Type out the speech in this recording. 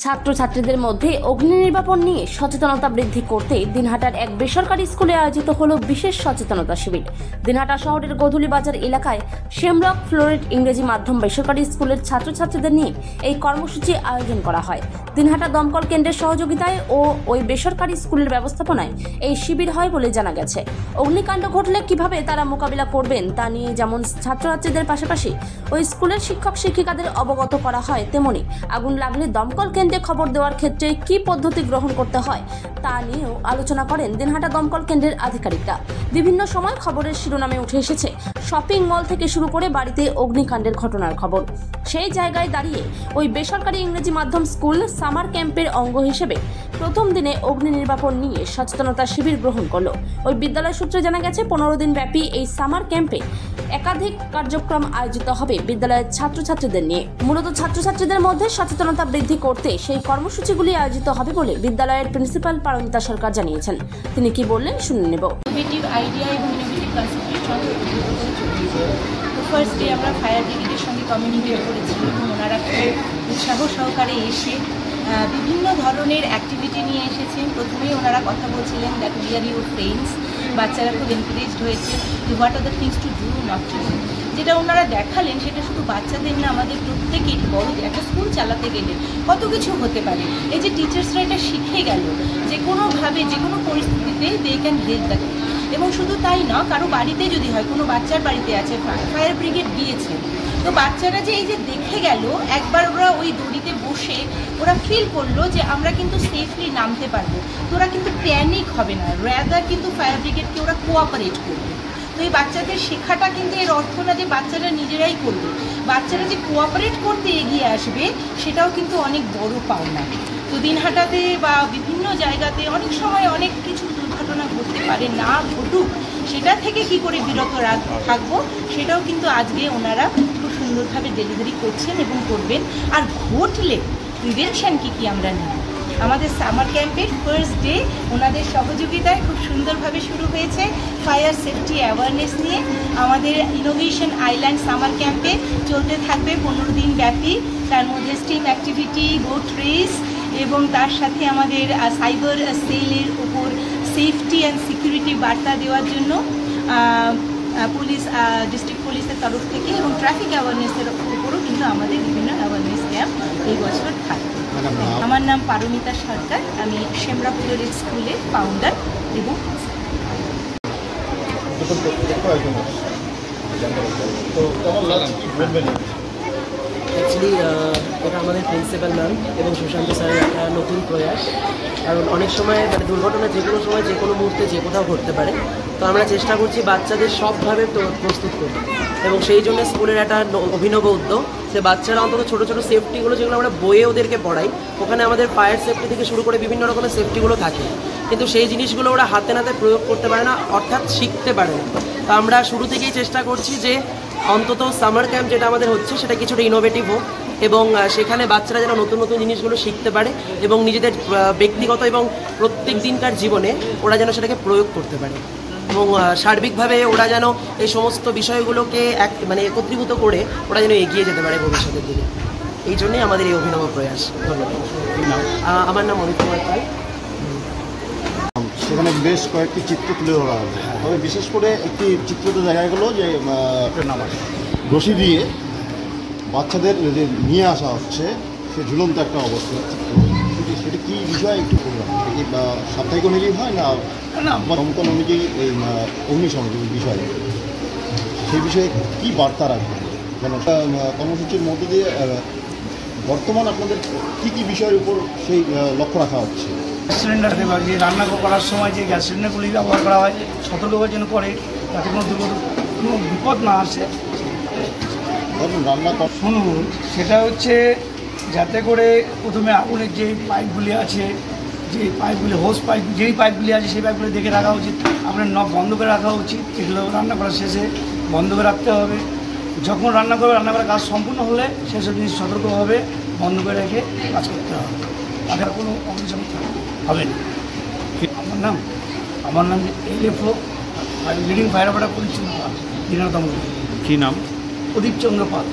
ছাত্রছাত্রীদের মধ্যে অগ্নি নির্বাপন নিয়ে সচেতনতা বৃদ্ধি করতে দিনহাটার এক বেসরকারি স্কুলে আয়োজিত হলো বিশেষ সচেতনতা শিবির। দিনহাটা শহরের গোধূলি বাজার এলাকায় শেমরক ফ্লোরেট ইংরেজি মাধ্যম বেসরকারি স্কুলের ছাত্রছাত্রীদের নিয়ে এই কর্মসূচি আয়োজন করা হয়। দিনহাটা দমকল কেন্দ্রের সহযোগিতায় ও ওই বেসরকারি স্কুলের ব্যবস্থাপনায় এই শিবির হয় বলে জানা গেছে। অগ্নিকাণ্ড ঘটলে কিভাবে তারা মোকাবিলা করবেন তা নিয়ে যেমন ছাত্রছাত্রীদের পাশাপাশি ওই স্কুলের শিক্ষক শিক্ষিকাদের অবগত করা হয়, তেমনি আগুন লাগলে দমকল কেন্দ্রে খবর দেওয়ার ক্ষেত্রে কি পদ্ধতি গ্রহণ করতে হয় তা নিয়েও আলোচনা করেন দিনহাটা দমকল কেন্দ্রের আধিকারিকরা। বিভিন্ন সময় খবরের শিরোনামে উঠে এসেছে শপিং মল থেকে শুরু করে বাড়িতে অগ্নিকাণ্ডের ঘটনার খবর। সেই জায়গায় দাঁড়িয়ে ওই বেসরকারি ইংরেজি মাধ্যম স্কুল সামার ক্যাম্পের অঙ্গ হিসেবে প্রথম দিনে অগ্নি নির্বাপন নিয়ে সচেতনতা শিবির গ্রহণ করলো। ওই বিদ্যালয় সূত্রে জানা গেছে 15 দিন ব্যাপী এই সামার ক্যাম্পে একাধিক কার্যক্রম আয়োজিত হবে বিদ্যালয়ের ছাত্রছাত্রীদের নিয়ে। মূলত ছাত্রছাত্রীদের মধ্যে সচেতনতা বৃদ্ধি করতে সেই কর্মসূচিগুলি আয়োজিত হবে বলে বিদ্যালয়ের প্রিন্সিপাল পারমিতা সরকার জানিয়েছেন। তিনি কি বললেন শুনে নেব। ইনোভেটিভ আইডিয়া এবং ইনোভেটিভ কনসেপ্টের ফার্স্ট ডে আমরা ফায়ার ব্রিগেডের সঙ্গে কমিউনিকেট করেছি এবং ওনারা খুব উৎসাহ সহকারে এসে বিভিন্ন ধরনের অ্যাক্টিভিটি নিয়ে এসেছেন। প্রথমেই ওনারা কথা বলছিলেন that we are your friends. বাচ্চারা খুব এনকারেজড হয়েছে what are the things to do not to do. যেটা ওনারা দেখালেন সেটা শুধু বাচ্চাদের না, আমাদের প্রত্যেকেই বড়দের একটা স্কুল চালাতে গেলে কত কিছু হতে পারে। এই যে টিচার্সরা এটা শিখে গেল যে কোনোভাবে যে কোনো পরিস্থিতিতে দে ক্যান হেল্প দ্য। এবং শুধু তাই না, কারো বাড়িতে যদি হয়, কোনো বাচ্চার বাড়িতে আছে, ফায়ার ব্রিগেড দিয়েছে, তো বাচ্চারা যে এই যে দেখে গেল, একবার ওরা ওই দড়িতে বসে ওরা ফিল করলো যে আমরা কিন্তু সেফলি নামতে পারবো, তো ওরা কিন্তু প্যানিক হবে না, র্যাদার কিন্তু ফায়ার ব্রিগেডকে ওরা কোঅপারেট করবে। তো এই বাচ্চাদের শেখাটা কিন্তু এর অর্থ না যে বাচ্চারা নিজেরাই করবে, বাচ্চারা যে কোঅপারেট করতে এগিয়ে আসবে সেটাও কিন্তু অনেক বড় পাওনা। তো দিনহাটাতে বা বিভিন্ন জায়গাতে অনেক সময় অনেক কিছু দুর্ঘটনা ঘটতে পারে, না ঘটুক সেটা থেকে কি করে বিরত থাকবো সেটাও কিন্তু আজকে ওনারা খুব সুন্দরভাবে ডেলিভারি করছেন এবং করবেন। আর ঘটলে প্রিভেনশন কি আমরা নিই। আমাদের সামার ক্যাম্পের ফার্স্ট ডে ওনাদের সহযোগিতায় খুব সুন্দরভাবে শুরু হয়েছে ফায়ার সেফটি অ্যাওয়ারনেস নিয়ে। আমাদের ইনোভেশন আইল্যান্ড সামার ক্যাম্পে চলতে থাকবে 15 দিন ব্যাপী। তার মধ্যে স্টিম অ্যাক্টিভিটি, বোট রেস এবং তার সাথে আমাদের সাইবার সেলের উপর সেফটি অ্যান্ড সিকিউরিটি বার্তা দেওয়ার জন্য পুলিশ, ডিস্ট্রিক্ট পুলিশের তরফ থেকে এবং ট্রাফিক অ্যাওয়ারনেসের উপরও কিন্তু আমাদের বিভিন্ন অ্যাওয়ারনেস ক্যাম্প এই বছর থাকবে। আমার নাম পারমিতা সরকার, আমি শেমরক ফ্লোরেট স্কুলের ফাউন্ডার এবং অ্যাকচুয়ালি এটা আমাদের প্রিন্সিপাল ম্যাম এবং সুশান্ত স্যারের একটা নতুন প্রয়াস। কারণ অনেক সময় মানে দুর্ঘটনা যে কোনো সময় যে কোনো মুহূর্তে যে কোথাও ঘটতে পারে, তো আমরা চেষ্টা করছি বাচ্চাদের সবভাবে প্রস্তুত করতে, এবং সেই জন্য স্কুলের একটা অভিনব উদ্যোগ যে বাচ্চারা অন্তত ছোটো ছোটো সেফটিগুলো যেগুলো আমরা বইয়ে ওদেরকে পড়াই, ওখানে আমাদের ফায়ার সেফটি থেকে শুরু করে বিভিন্ন রকমের সেফটিগুলো থাকে, কিন্তু সেই জিনিসগুলো ওরা হাতে নাতে প্রয়োগ করতে পারে না, অর্থাৎ শিখতে পারে না। তো আমরা শুরু থেকেই চেষ্টা করছি যে অন্তত সামার ক্যাম্প যেটা আমাদের হচ্ছে সেটা কিছুটা ইনোভেটিভ হোক এবং সেখানে বাচ্চারা যেন নতুন নতুন জিনিসগুলো শিখতে পারে এবং নিজেদের ব্যক্তিগত এবং প্রত্যেক দিনকার জীবনে ওরা যেন সেটাকে প্রয়োগ করতে পারে এবং সার্বিকভাবে ওরা যেন এই সমস্ত বিষয়গুলোকে মানে একত্রীভূত করে ওরা যেন এগিয়ে যেতে পারে ভবিষ্যতের দিকে। এই জন্যই আমাদের এই অভিনব প্রয়াস। ধন্যবাদ। আমার নাম অমিত কুমার পাল। সেখানে বেশ কয়েকটি চিত্র তুলে ধরা হবে, তবে বিশেষ করে একটি চিত্রতে দেখা গেলো যে রশি দিয়ে বাচ্চাদের যে নিয়ে আসা হচ্ছে সে ঝুলন্ত একটা অবস্থা চিত্র, সেটা কী বিষয় একটু বললাম, কি সাপ্তাহিক অনুযায়ী হয় না দমকল অনুযায়ী এই অগ্নিসংযোগ বিষয়ে, সেই বিষয়ে কী বার্তা রাখবেন? কেন কর্মসূচির মধ্যে দিয়ে বর্তমান আপনাদের কী কী বিষয়ের উপর সেই লক্ষ্য রাখা হচ্ছে? গ্যাস সিলিন্ডার দেওয়া, যে রান্না করার সময় যে গ্যাস সিলিন্ডারগুলি ব্যবহার করা হয় সতর্ক যেন করে, যাতে কোনো বিপদ না আসে। রান্না শুনুন, সেটা হচ্ছে যাতে করে প্রথমে আগুনের যে পাইপগুলি আছে, যে পাইপগুলি হোস পাইপ, যেই পাইপগুলি আছে সেই পাইপগুলি দেখে রাখা উচিত, আপনার নখ বন্ধ করে রাখা উচিত। এগুলো রান্না করার শেষে বন্ধ করে রাখতে হবে। যখন রান্না করার কাজ সম্পূর্ণ হলে সেসব জিনিস সতর্কভাবে বন্ধ করে রেখে কাজ করতে হবে, তাদের কোনো অভিযোগ হবে না। আমার নাম LFO লিডিং ফায়ার অপারেটর প্রদীপ চন্দ্র পাল, দিনাজপুর। কী নাম? প্রদীপ চন্দ্র পাল।